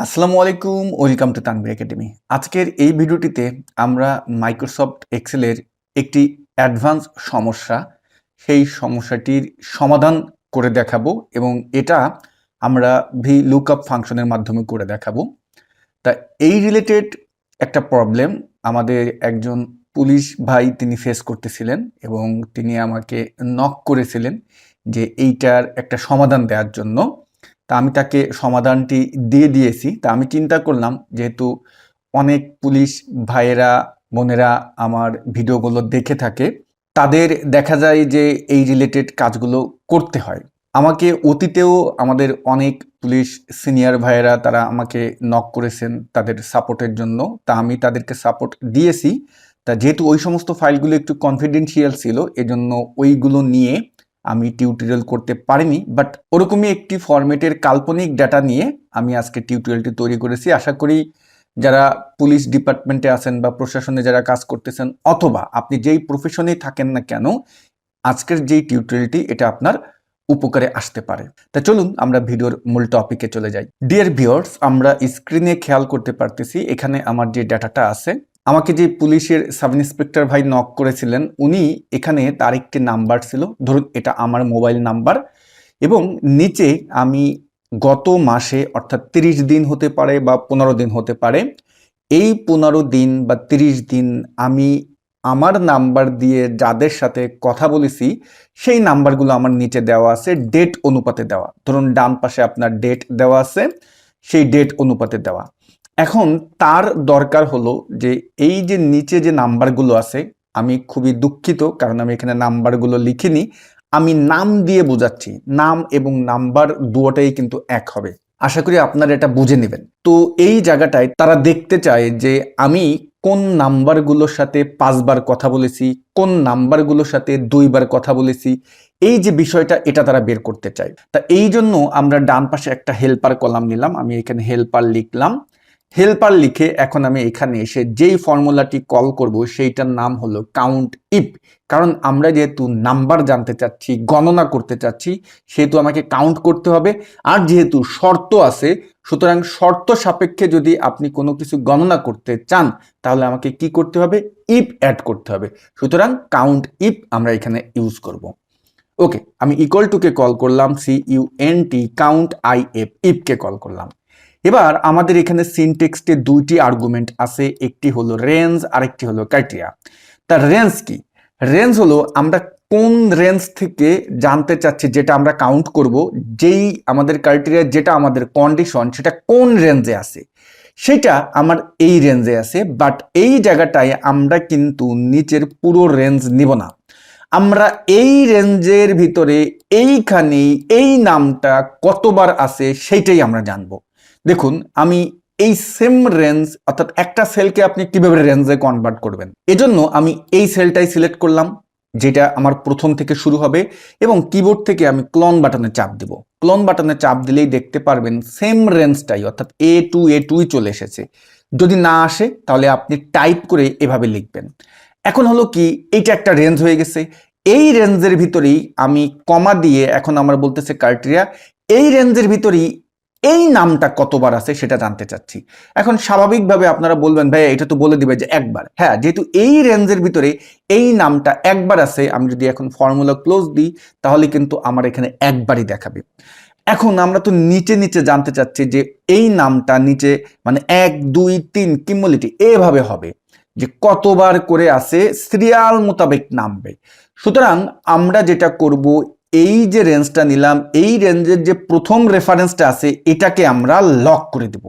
আসসালামু আলাইকুম, welcome to Tanvir academy. আজকের এই ভিডিওটিতে আমরা মাইক্রোসফট এক্সেলের একটি অ্যাডভান্স সমস্যা, সেই সমস্যাটির সমাধান করে দেখাবো এবং এটা আমরা লুকআপ ফাংশনের মাধ্যমে করে দেখাবো। তা এই রিলেটেড একটা প্রবলেম আমাদের একজন পুলিশ ভাই তিনি ফেস করতেছিলেন এবং তিনি আমাকে নক করেছিলেন যে এইটার একটা সমাধান দেওয়ার জন্য। তা আমি তাকে সমাধানটি দিয়ে দিয়েছি। তা আমি চিন্তা করলাম যেহেতু অনেক পুলিশ ভাইয়েরা বোনেরা আমার ভিডিওগুলো দেখে থাকে, তাদের দেখা যায় যে এই রিলেটেড কাজগুলো করতে হয়। আমাকে অতীতেও আমাদের অনেক পুলিশ সিনিয়র ভাইয়েরা তারা আমাকে নক করেছেন তাদের সাপোর্টের জন্য। তা আমি তাদেরকে সাপোর্ট দিয়েছি। তা যেহেতু ওই সমস্ত ফাইলগুলো একটু কনফিডেন্সিয়াল ছিল, এজন্য ওইগুলো নিয়ে আমি টিউটোরিয়াল করতে পারিনি, বাট ওরকমই একটি ফরম্যাটের কাল্পনিক ডাটা নিয়ে আমি আজকে টিউটোরিয়ালটি তৈরি করেছি। আশা করি যারা পুলিশ ডিপার্টমেন্টে আছেন বা প্রশাসনে যারা কাজ করতেছেন অথবা আপনি যেই প্রফেশনেই থাকেন না কেন, আজকের যেই টিউটোরিয়ালটি এটা আপনার উপকারে আসতে পারে। তা চলুন আমরা ভিডিওর মূল টপিকে চলে যাই। ডিয়ার ভিউয়ার্স, আমরা স্ক্রিনে খেয়াল করতে পারতেছি এখানে আমার যে ডাটাটা আছে, আমাকে যে পুলিশের সাব ইন্সপেক্টর ভাই নক করেছিলেন উনি এখানে তার একটি নাম্বার ছিল, ধরুন এটা আমার মোবাইল নাম্বার, এবং নিচে আমি গত মাসে অর্থাৎ 30 দিন হতে পারে বা 15 দিন হতে পারে, এই 15 দিন বা 30 দিন আমি আমার নাম্বার দিয়ে যাদের সাথে কথা বলেছি সেই নাম্বারগুলো আমার নিচে দেওয়া আছে, ডেট অনুপাতে দেওয়া। ধরুন ডান পাশে আপনার ডেট দেওয়া আছে, সেই ডেট অনুপাতে দেওয়া। এখন তার দরকার হলো যে এই যে নিচে যে নাম্বারগুলো আছে, আমি খুবই দুঃখিত কারণ আমি এখানে নাম্বারগুলো লিখিনি, আমি নাম দিয়ে বোঝাচ্ছি। নাম এবং নাম্বার দুটোটাই কিন্তু এক হবে। আশা করি আপনারা এটা বুঝে নেবেন। তো এই জায়গাটায় তারা দেখতে চায় যে আমি কোন নাম্বারগুলোর সাথে 5 বার কথা বলেছি, কোন নাম্বারগুলোর সাথে 2 বার কথা বলেছি, এই যে বিষয়টা এটা তারা বের করতে চায়। তা এই জন্য আমরা ডান পাশে একটা হেল্পার কলাম নিলাম, আমি এখানে হেল্পার লিখলাম। হেল্পার লিখে এখন আমি এখানে এসে যেই ফর্মুলাটি কল করব সেইটার নাম হলো কাউন্ট ইফ। কারণ আমরা যেহেতু নাম্বার জানতে চাচ্ছি, গণনা করতে চাচ্ছি, সেহেতু আমাকে কাউন্ট করতে হবে। আর যেহেতু শর্ত আছে, সুতরাং শর্ত সাপেক্ষে যদি আপনি কোনো কিছু গণনা করতে চান তাহলে আমাকে কি করতে হবে? ইফ অ্যাড করতে হবে। সুতরাং কাউন্ট ইফ আমরা এখানে ইউজ করব। ওকে, আমি ইকুয়াল টু কে কল করলাম, CUNT, কাউন্ট IF, ইফকে কল করলাম। এবার আমাদের এখানে সিনটেক্সটে দুইটি আর্গুমেন্ট আছে, একটি হলো রেঞ্জ আর একটি হলো ক্রাইটেরিয়া। তার রেঞ্জ কি? রেঞ্জ হলো আমরা কোন রেঞ্জ থেকে জানতে চাচ্ছি, যেটা আমরা কাউন্ট করব, যেই আমাদের ক্রাইটেরিয়া, যেটা আমাদের কন্ডিশন, সেটা কোন রেঞ্জে আছে, সেটা আমার এই রেঞ্জে আছে। বাট এই জায়গাটায় আমরা কিন্তু নিচের পুরো রেঞ্জ নিব না, আমরা এই রেঞ্জের ভিতরে এইখানে এই নামটা কতবার আছে সেইটাই আমরা জানবো। দেখুন, আমি এই সেম রেঞ্জ, অর্থাৎ একটা সেলকে আপনি কিভাবে রেঞ্জে কনভার্ট করবেন, এজন্য আমি এই সেলটাই সিলেক্ট করলাম যেটা আমার প্রথম থেকে শুরু হবে, এবং কিবোর্ড থেকে আমি ক্লোন বাটনে চাপ দেব। ক্লোন বাটনে চাপ দিলেই দেখতে পারবেন সেম রেঞ্জটাই, অর্থাৎ A2 চলে এসেছে। যদি না আসে তাহলে আপনি টাইপ করে এভাবে লিখবেন। এখন হলো কি, এইটা একটা রেঞ্জ হয়ে গেছে। এই রেঞ্জের ভিতরেই আমি কমা দিয়ে এখন আমরা বলতেছে ক্রাইটেরিয়া, এই রেঞ্জের ভিতরেই এই নামটা কতবার আছে সেটা জানতে চাচ্ছি। এখন স্বাভাবিকভাবে আপনারা বলবেন ভাই এটা তো বলে দিবে যে একবার। হ্যাঁ, যেহেতু এই রেঞ্জের ভিতরে এই নামটা একবার আছে, আমি যদি এখন ফর্মুলা ক্লোজ দিই তাহলে কিন্তু আমার এখানে একবারই দেখাবে। এখন আমরা তো নিচে নিচে জানতে চাচ্ছি যে এই নামটা নিচে মানে 1 2 3 কিউমুলেটিভ এভাবে হবে, যে কতবার করে আছে সিরিয়াল মোতাবেক নামবে। সুতরাং আমরা যেটা করব, এই যে রেঞ্জটা নিলাম, এই রেঞ্জের যে প্রথম রেফারেন্সটা আছে এটাকে আমরা লক করে দেব।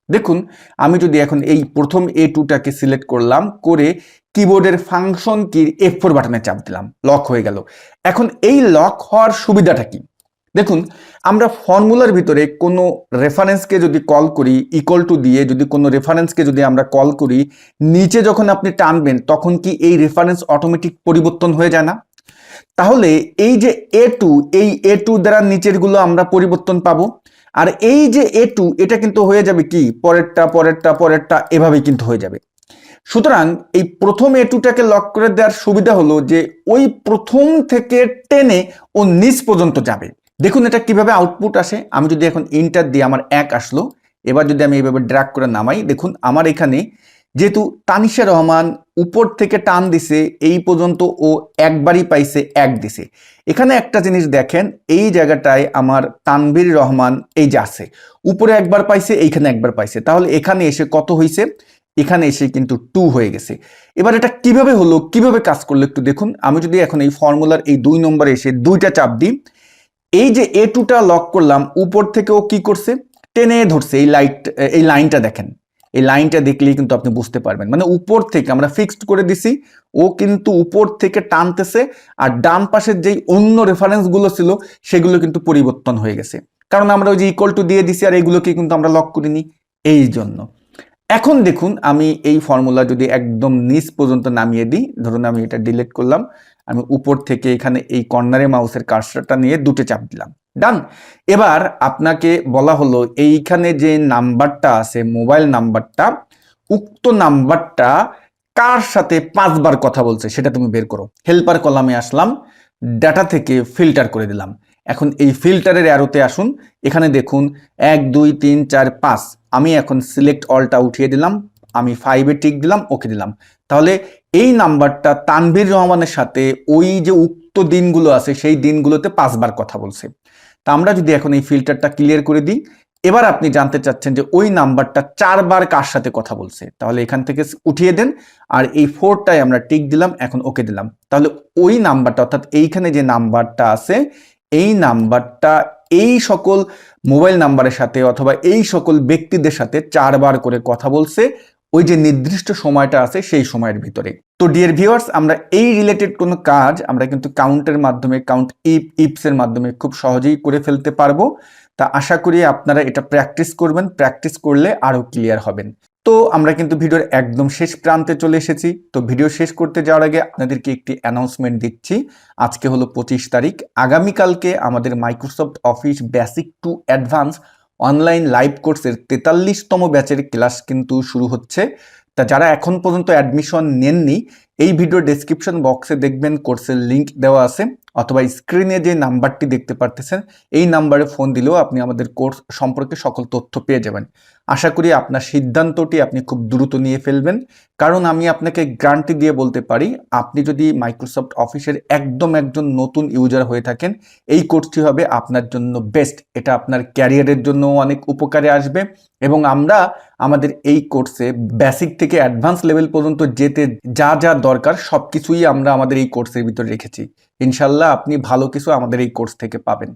দেখুন, আমি যদি এখন এই প্রথম A2টাকে সিলেক্ট করলাম, করে কিবোর্ডের ফাংশন কির F4 বাটনে চাপ দিলাম, লক হয়ে গেল। এখন এই লক হওয়ার সুবিধাটা কি? দেখুন, আমরা ফর্মুলার ভিতরে কোনো রেফারেন্সকে যদি কল করি, ইকুয়াল টু দিয়ে যদি কোনো রেফারেন্সকে যদি আমরা কল করি, নিচে যখন আপনি টানবেন তখন কি এই রেফারেন্স অটোমেটিক পরিবর্তন হয়ে যায় না? তাহলে এই যে A2, এই A2 দ্বারা নিচেরগুলো আমরা পরিবর্তন পাবো, আর এই যে A2 এটা কিন্তু হয়ে যাবে কি পরেরটা পরেরটা পরেরটা এভাবেই কিন্তু হয়ে যাবে। সুতরাং এই প্রথম A2টাকে লক করে দেওয়ার সুবিধা হলো যে ওই প্রথম থেকে টেনে ও নিচ পর্যন্ত যাবে। দেখুন এটা কিভাবে আউটপুট আসে। আমি যদি এখন এন্টার দিই, আমার 1 আসলো, এবার যদি আমি এইভাবে ড্র্যাগ করে নামাই, দেখুন আমার এখানে যেহেতু তানিশা রহমান উপর থেকে টান দিছে এই পর্যন্ত ও একবারই পাইছে, এক দিছে। এখানে একটা জিনিস দেখেন, এই জায়গাটায় আমার তানভীর রহমান এই যে আছে, উপরে একবার পাইছে, এইখানে একবার পাইছে, তাহলে এখানে এসে কত হয়েছে, এখানে এসে কিন্তু 2 হয়ে গেছে। এবার এটা কিভাবে হলো, কিভাবে কাজ করলো একটু দেখুন। আমি যদি এখন এই ফর্মুলার এই 2 নম্বরে এসে 2টা চাপ দিই, এই যে A2টা লক করলাম, উপর থেকে ও কি করছে, টেনে ধরছে। এই লাইনটা দেখেন, এই লাইনটা দেখলেই কিন্তু আপনি বুঝতে পারবেন, মানে উপর থেকে আমরা ফিক্সড করে দিছি, ও কিন্তু উপর থেকে টানতেছে, আর ডান পাশের যেই অন্য রেফারেন্স গুলো ছিল সেগুলো কিন্তু পরিবর্তন হয়ে গেছে, কারণ আমরা ওই যে ইকুয়াল টু দিয়ে দিছি, আর এইগুলোকে কিন্তু আমরা লক করিনি, এই জন্য। এখন দেখুন আমি এই ফর্মুলা যদি একদম নিচ পর্যন্ত নামিয়ে দিই, ধরুন আমি এটা ডিলিট করলাম, আমি উপর থেকে এখানে এই কর্নারে মাউসের কার্সারটা নিয়ে 2টে চাপ দিলাম, ডান। এবার আপনাকে বলা হলো এইখানে যে নাম্বারটা আছে, মোবাইল নাম্বারটা, উক্ত নাম্বারটা কার সাথে 5বার কথা বলছে সেটা তুমি বের করো। হেল্পার কলামে আসলাম, ডাটা থেকে ফিল্টার করে দিলাম। এখন এই ফিল্টারের অ্যারোতে আসুন, এখানে দেখুন 1 2 3 4 5, আমি এখন সিলেক্ট অলটা উঠিয়ে দিলাম, আমি 5-এ টিক দিলাম, ওকে দিলাম। তাহলে এই নাম্বারটা তানভীর রহমানের সাথে ওই যে উক্ত দিনগুলো আছে সেই দিনগুলোতে 5বার কথা বলছে। তা আমরা যদি এখন এই ফিল্টারটা ক্লিয়ার করে দিই, এবার আপনি জানতে চাচ্ছেন যে ওই নাম্বারটা 4বার কার সাথে কথা বলছে, তাহলে এখান থেকে উঠিয়ে দেন, আর এই 4টায় আমরা টিক দিলাম, এখন ওকে দিলাম। তাহলে ওই নাম্বারটা, অর্থাৎ এইখানে যে নাম্বারটা আছে, এই নাম্বারটা এই সকল মোবাইল নাম্বারের সাথে অথবা এই সকল ব্যক্তিদের সাথে 4বার করে কথা বলছে ওই যে নির্দিষ্ট সময়টা আছে সেই সময়ের ভিতরে। তো ডিয়ার ভিউয়ার্স, আমরা এই রিলেটেড কোনো কাজ আমরা কিন্তু কাউন্টের মাধ্যমে, কাউন্ট ইফসের মাধ্যমে খুব সহজেই করে ফেলতে পারবো। তা আশা করি আপনারা এটা প্র্যাকটিস করবেন, প্র্যাকটিস করলে আরো ক্লিয়ার হবেন। তো আমরা কিন্তু ভিডিওর একদম শেষ প্রান্তে চলে এসেছি। তো ভিডিও শেষ করতে যাওয়ার আগে আপনাদেরকে একটি অ্যানাউন্সমেন্ট দিচ্ছি। আজকে হলো 25 তারিখ, আগামীকালকে আমাদের Microsoft office basic to advance online live কোর্সের 43তম ব্যাচের ক্লাস কিন্তু শুরু হচ্ছে। তা যারা এখন পর্যন্ত অ্যাডমিশন নেননি, এই ভিডিও ডেসক্রিপশন বক্সে দেখবেন কোর্সের লিংক দেওয়া আছে, অথবা স্ক্রিনে যে নাম্বারটি দেখতে পারতেছেন এই নাম্বারে ফোন দিলেও আপনি আমাদের কোর্স সম্পর্কে সকল তথ্য পেয়ে যাবেন। আশা করি আপনার সিদ্ধান্তটি আপনি খুব দ্রুত নিয়ে ফেলবেন, কারণ আমি আপনাকে গ্যারান্টি দিয়ে বলতে পারি, আপনি যদি মাইক্রোসফট অফিসের একজন নতুন ইউজার হয়ে থাকেন, এই কোর্সটি হবে আপনার জন্য বেস্ট। এটা আপনার ক্যারিয়ারের জন্য অনেক উপকারে আসবে, এবং আমরা আমাদের এই কোর্সে বেসিক থেকে অ্যাডভান্স লেভেল পর্যন্ত যেতে যা যা দরকার সবকিছুই আমরা আমাদের এই কোর্সের ভিতরে রেখেছি। ইনশাল্লাহ আপনি ভালো কিছু আমাদের এই কোর্স থেকে পাবেন।